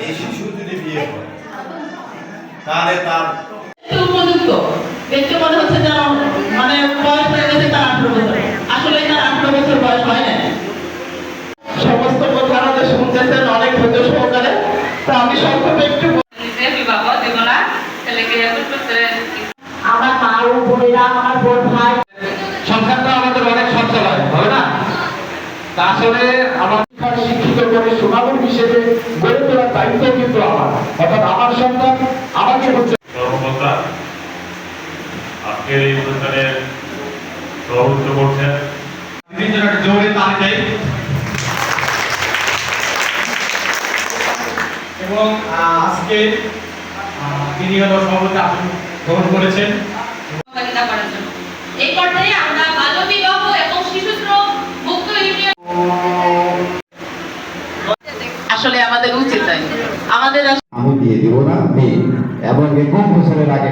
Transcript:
এই শিশু যদি বিয়ে হয় তাহলে তার উপযুক্ত দেখতে মনে হচ্ছে যেন মানে বয়স হয়ে গেছে তার 18 বছর, আসলে তার 18 বছর বয়স হয় না। সমস্ত কথাটা যে শুনতেছেন অনেক ধৈর্য সহকারে, তো আমি সংক্ষেপে একটু আমার মা ও বোনেরা, আমার বোন ভাই সংসারটা আমাদের অনেক সচ্ছল হয়, হবে না? তা আসলে আমার শিক্ষিত করে সুনাগর হিসেবে গড়ে তোলার দায়িত্ব কিন্তু আমার, অর্থাৎ আমার সন্তান আমাকে হচ্ছে। সর্বপ্রথম আজকের এই অনুষ্ঠানের সভাপতিত্ব করছেন জোরে তালি দেয় এবং আজকে তিনি হলো সভাপতি আসন গ্রহণ করেছেন। এই পর্যায়ে আমরা বাল্য বিবাহ এবং শিশু শ্রম মুক্ত ইউনিয়ন আসলে আমাদের উচিত আমাদের আমি দিয়ে দিব না মেয়ে এবং কম বছরের আগে